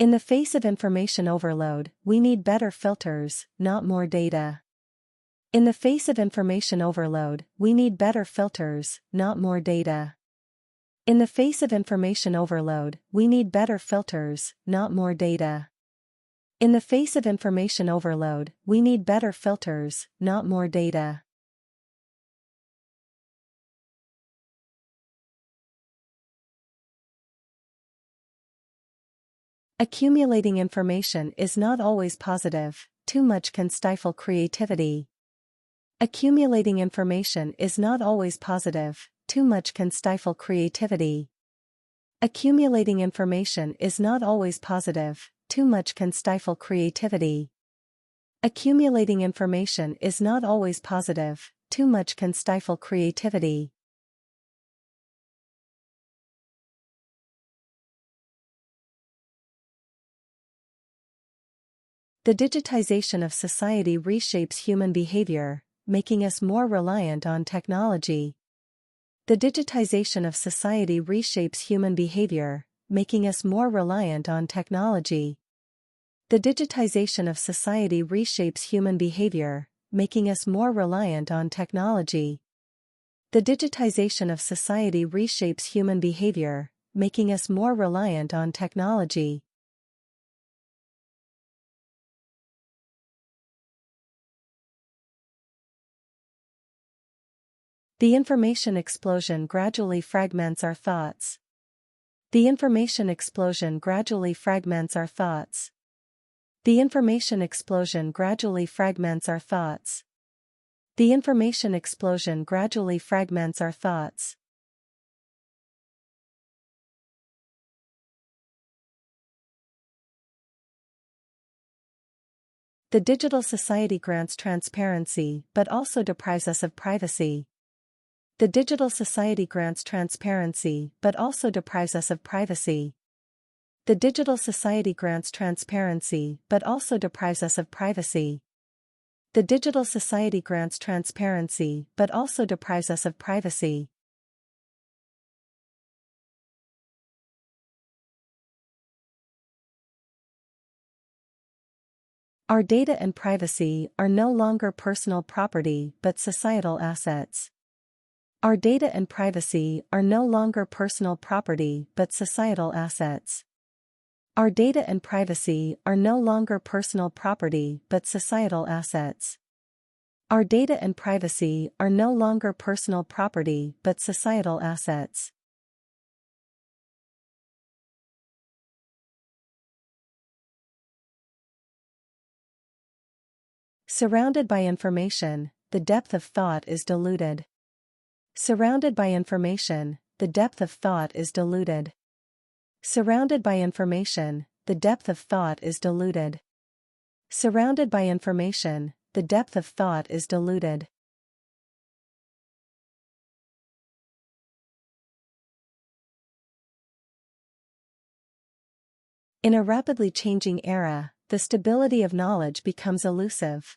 In the face of information overload, we need better filters, not more data. In the face of information overload, we need better filters, not more data. In the face of information overload, we need better filters, not more data. In the face of information overload, we need better filters, not more data. Accumulating information is not always positive. Too much can stifle creativity. Accumulating information is not always positive. Too much can stifle creativity. Accumulating information is not always positive. Too much can stifle creativity. Accumulating information is not always positive. Too much can stifle creativity. The digitization of society reshapes human behavior, making us more reliant on technology. The digitization of society reshapes human behavior, making us more reliant on technology. The digitization of society reshapes human behavior, making us more reliant on technology. The digitization of society reshapes human behavior, making us more reliant on technology. The information explosion gradually fragments our thoughts. The information explosion gradually fragments our thoughts. The information explosion gradually fragments our thoughts. The information explosion gradually fragments our thoughts. The digital society grants transparency but also deprives us of privacy. The digital society grants transparency but also deprives us of privacy. The digital society grants transparency but also deprives us of privacy. The digital society grants transparency but also deprives us of privacy. Our data and privacy are no longer personal property but societal assets. Our data and privacy are no longer personal property but societal assets. Our data and privacy are no longer personal property but societal assets. Our data and privacy are no longer personal property but societal assets. Surrounded by information, the depth of thought is diluted. Surrounded by information, the depth of thought is diluted. Surrounded by information, the depth of thought is diluted. Surrounded by information, the depth of thought is diluted. In a rapidly changing era, the stability of knowledge becomes elusive.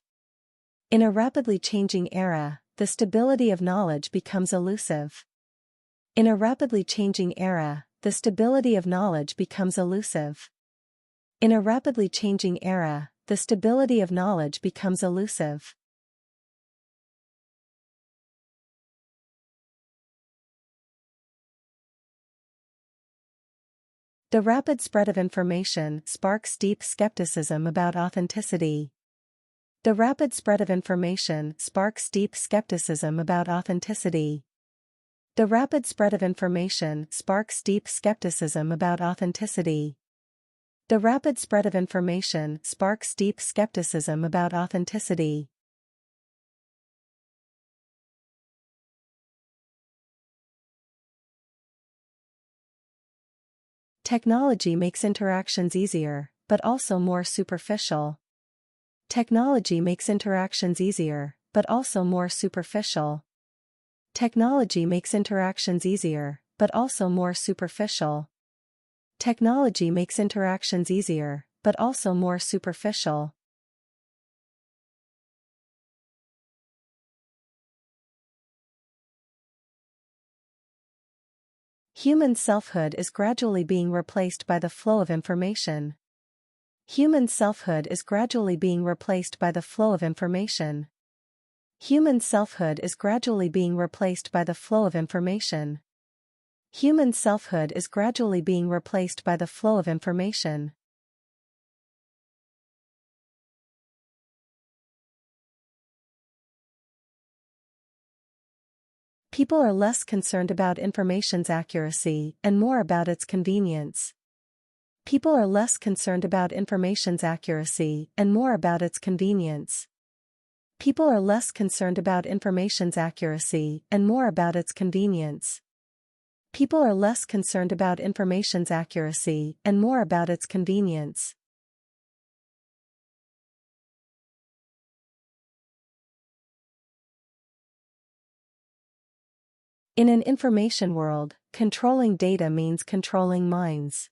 In a rapidly changing era, the stability of knowledge becomes elusive. In a rapidly changing era, the stability of knowledge becomes elusive. In a rapidly changing era, the stability of knowledge becomes elusive. The rapid spread of information sparks deep skepticism about authenticity. The rapid spread of information sparks deep skepticism about authenticity. The rapid spread of information sparks deep skepticism about authenticity. The rapid spread of information sparks deep skepticism about authenticity. Technology makes interactions easier, but also more superficial. Technology makes interactions easier, but also more superficial. Technology makes interactions easier, but also more superficial. Technology makes interactions easier, but also more superficial. Human selfhood is gradually being replaced by the flow of information. Human selfhood is gradually being replaced by the flow of information. Human selfhood is gradually being replaced by the flow of information. Human selfhood is gradually being replaced by the flow of information. People are less concerned about information's accuracy and more about its convenience. People are less concerned about information's accuracy and more about its convenience. People are less concerned about information's accuracy and more about its convenience. People are less concerned about information's accuracy and more about its convenience. In an information world, controlling data means controlling minds.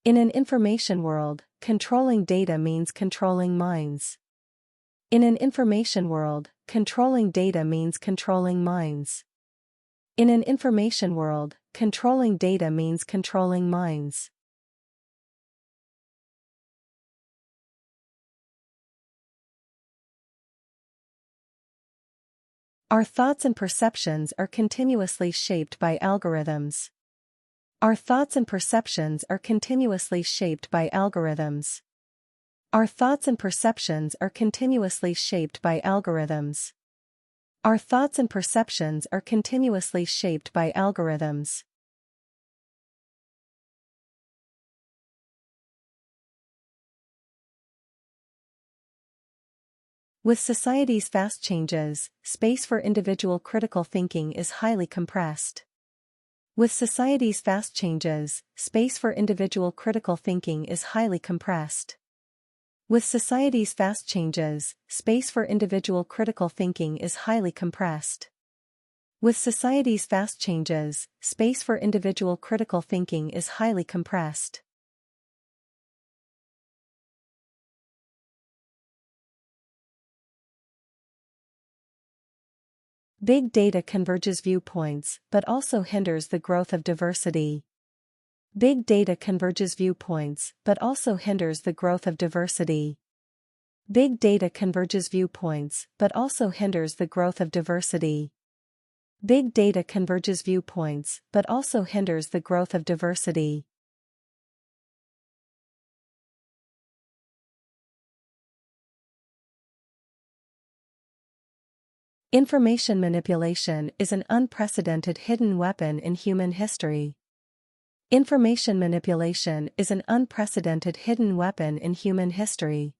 In an information world, controlling data means controlling minds. In an information world, controlling data means controlling minds. In an information world, controlling data means controlling minds. Our thoughts and perceptions are continuously shaped by algorithms. Our thoughts and perceptions are continuously shaped by algorithms. Our thoughts and perceptions are continuously shaped by algorithms. Our thoughts and perceptions are continuously shaped by algorithms. With society's fast changes, space for individual critical thinking is highly compressed. With society's fast changes, space for individual critical thinking is highly compressed. With society's fast changes, space for individual critical thinking is highly compressed. With society's fast changes, space for individual critical thinking is highly compressed. Big data converges viewpoints, but also hinders the growth of diversity. Big data converges viewpoints, but also hinders the growth of diversity. Big data converges viewpoints, but also hinders the growth of diversity. Big data converges viewpoints, but also hinders the growth of diversity. Information manipulation is an unprecedented hidden weapon in human history. Information manipulation is an unprecedented hidden weapon in human history.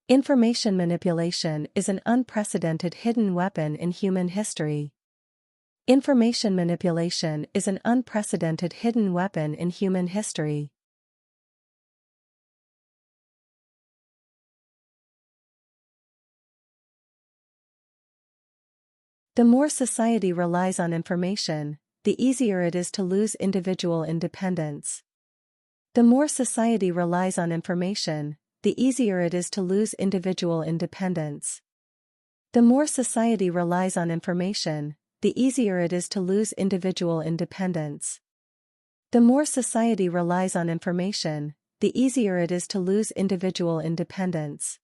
Information manipulation is an unprecedented hidden weapon in human history. Information manipulation is an unprecedented hidden weapon in human history. The more society relies on information, the easier it is to lose individual independence. The more society relies on information, the easier it is to lose individual independence. The more society relies on information, the easier it is to lose individual independence. The more society relies on information, the easier it is to lose individual independence.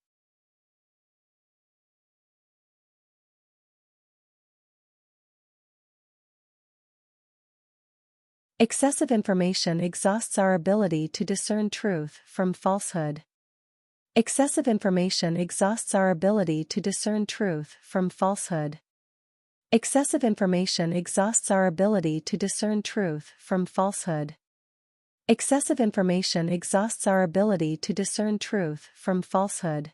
Excessive information exhausts our ability to discern truth from falsehood. Excessive information exhausts our ability to discern truth from falsehood. Excessive information exhausts our ability to discern truth from falsehood. Excessive information exhausts our ability to discern truth from falsehood.